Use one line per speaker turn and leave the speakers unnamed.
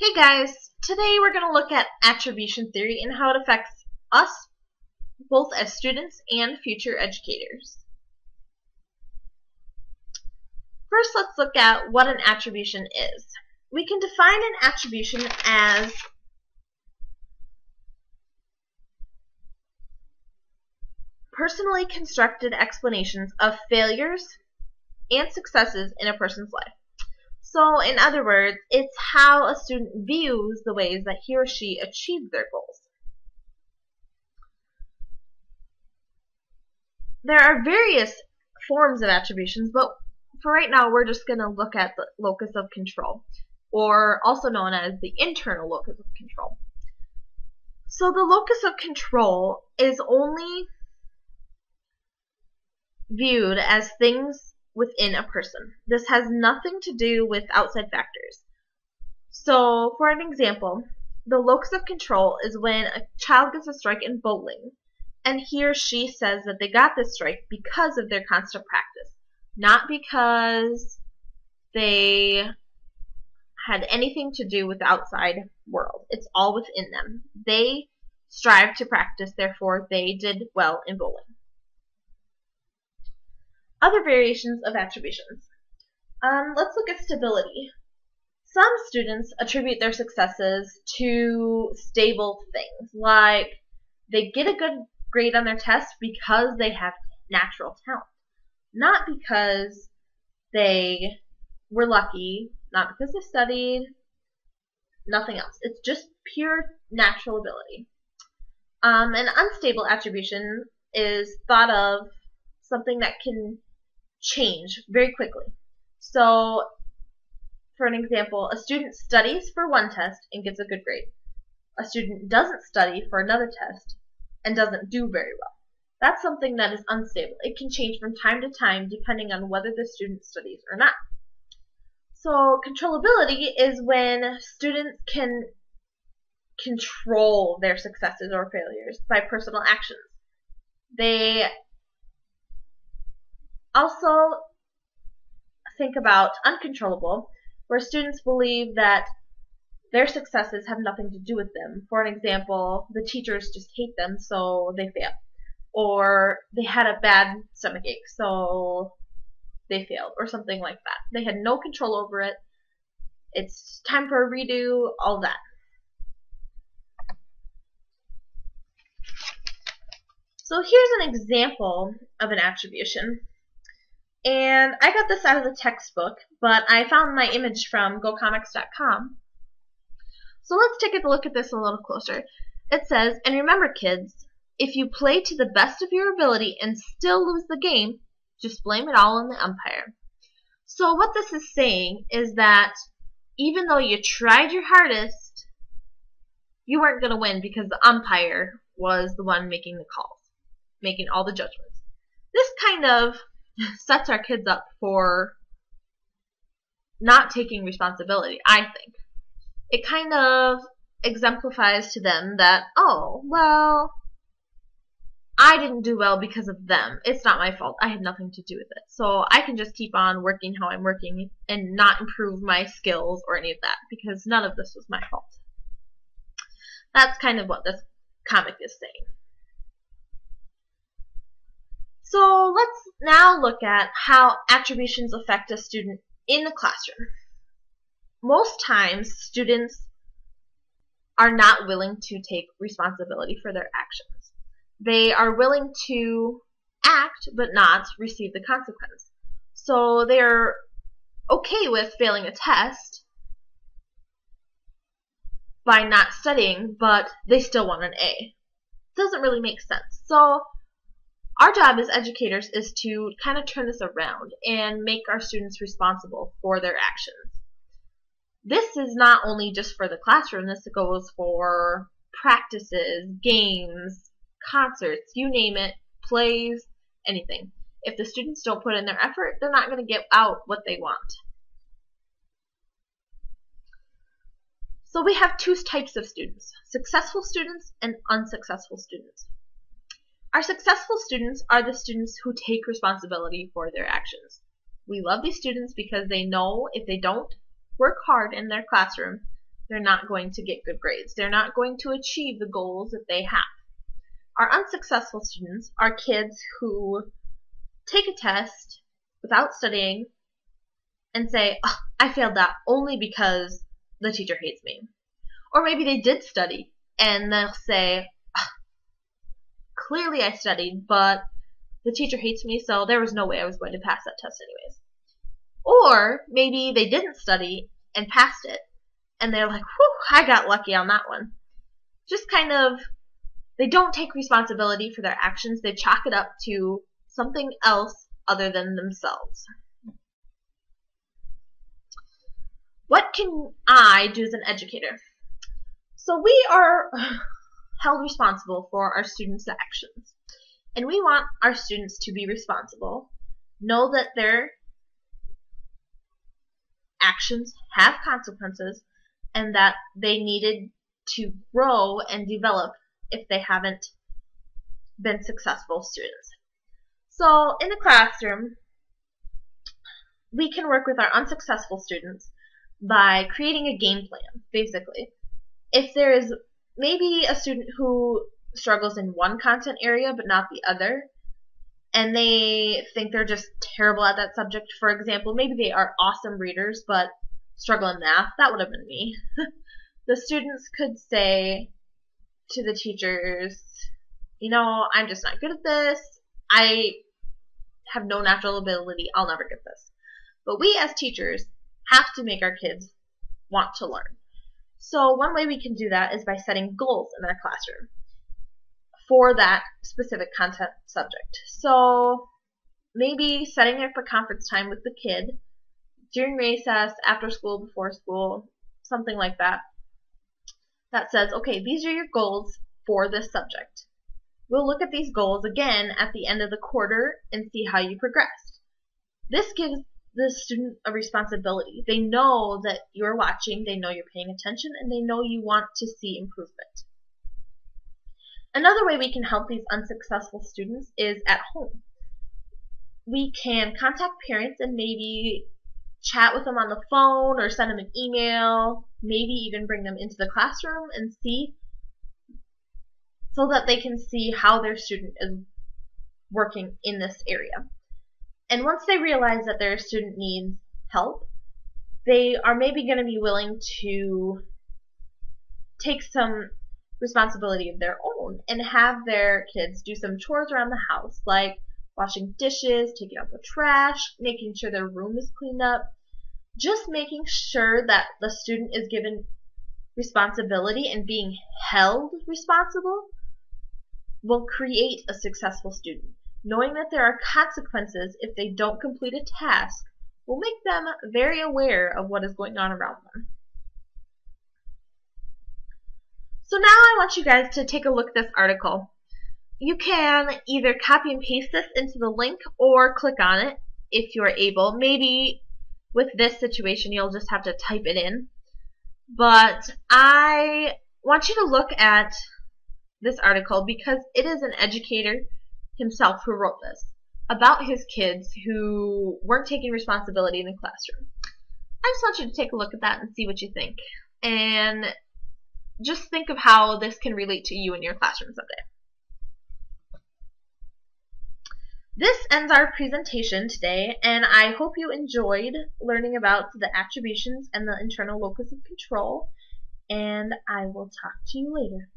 Hey guys, today we're going to look at attribution theory and how it affects us, both as students and future educators. First, let's look at what an attribution is. We can define an attribution as personally constructed explanations of failures and successes in a person's life. So, in other words, it's how a student views the ways that he or she achieved their goals. There are various forms of attributions, but for right now we're just going to look at the locus of control, or also known as the internal locus of control. So the locus of control is only viewed as things within a person. This has nothing to do with outside factors. So, for an example, the locus of control is when a child gets a strike in bowling, and he or she says that they got this strike because of their constant practice, not because they had anything to do with the outside world. It's all within them. They strive to practice, therefore they did well in bowling. Other variations of attributions. Let's look at stability. Some students attribute their successes to stable things, like they get a good grade on their test because they have natural talent, not because they were lucky, not because they studied, nothing else. It's just pure natural ability. An unstable attribution is thought of something that can change very quickly. So, for an example, a student studies for one test and gets a good grade. A student doesn't study for another test and doesn't do very well. That's something that is unstable. It can change from time to time depending on whether the student studies or not. So, controllability is when students can control their successes or failures by personal actions. They also think about uncontrollable, where students believe that their successes have nothing to do with them. For an example, the teachers just hate them, so they fail. Or they had a bad stomachache, so they failed, or something like that. They had no control over it. It's time for a redo, all that. So here's an example of an attribution. And I got this out of the textbook, but I found my image from GoComics.com. So let's take a look at this a little closer. It says, and remember kids, if you play to the best of your ability and still lose the game, just blame it all on the umpire. So what this is saying is that even though you tried your hardest, you weren't going to win because the umpire was the one making the calls, making all the judgments. This kind of sets our kids up for not taking responsibility, I think. It kind of exemplifies to them that, oh, well, I didn't do well because of them. It's not my fault. I had nothing to do with it. So I can just keep on working how I'm working and not improve my skills or any of that because none of this was my fault. That's kind of what this comic is saying. So let's now look at how attributions affect a student in the classroom. Most times, students are not willing to take responsibility for their actions. They are willing to act but not receive the consequence. So they're okay with failing a test by not studying, but they still want an A. It doesn't really make sense. So our job as educators is to kind of turn this around and make our students responsible for their actions. This is not only just for the classroom, this goes for practices, games, concerts, you name it, plays, anything. If the students don't put in their effort, they're not going to get out what they want. So we have two types of students, successful students and unsuccessful students. Our successful students are the students who take responsibility for their actions. We love these students because they know if they don't work hard in their classroom, they're not going to get good grades. They're not going to achieve the goals that they have. Our unsuccessful students are kids who take a test without studying and say, oh, I failed that only because the teacher hates me. Or maybe they did study and they'll say, oh, clearly I studied, but the teacher hates me, so there was no way I was going to pass that test anyways. Or maybe they didn't study and passed it, and they're like, whew, I got lucky on that one. Just kind of, they don't take responsibility for their actions. They chalk it up to something else other than themselves. What can I do as an educator? So we are held responsible for our students' actions. And we want our students to be responsible, know that their actions have consequences, and that they needed to grow and develop if they haven't been successful students. So in the classroom, we can work with our unsuccessful students by creating a game plan, basically. If there is maybe a student who struggles in one content area but not the other, and they think they're just terrible at that subject, for example, maybe they are awesome readers but struggle in math, that would have been me. The students could say to the teachers, you know, I'm just not good at this, I have no natural ability, I'll never get this. But we as teachers have to make our kids want to learn. So one way we can do that is by setting goals in our classroom for that specific content subject. So maybe setting up a conference time with the kid during recess, after school, before school, something like that, that says, okay, these are your goals for this subject. We'll look at these goals again at the end of the quarter and see how you progressed. This gives the student a responsibility. They know that you're watching, they know you're paying attention, and they know you want to see improvement. Another way we can help these unsuccessful students is at home. We can contact parents and maybe chat with them on the phone or send them an email, maybe even bring them into the classroom and see, so that they can see how their student is working in this area. And once they realize that their student needs help, they are maybe going to be willing to take some responsibility of their own and have their kids do some chores around the house, like washing dishes, taking out the trash, making sure their room is cleaned up. Just making sure that the student is given responsibility and being held responsible will create a successful student. Knowing that there are consequences if they don't complete a task will make them very aware of what is going on around them. So now I want you guys to take a look at this article. You can either copy and paste this into the link or click on it if you're able. Maybe with this situation you'll just have to type it in. But I want you to look at this article because it is an educator himself who wrote this about his kids who weren't taking responsibility in the classroom. I just want you to take a look at that and see what you think. And just think of how this can relate to you in your classroom someday. This ends our presentation today, and I hope you enjoyed learning about the attributions and the internal locus of control, and I will talk to you later.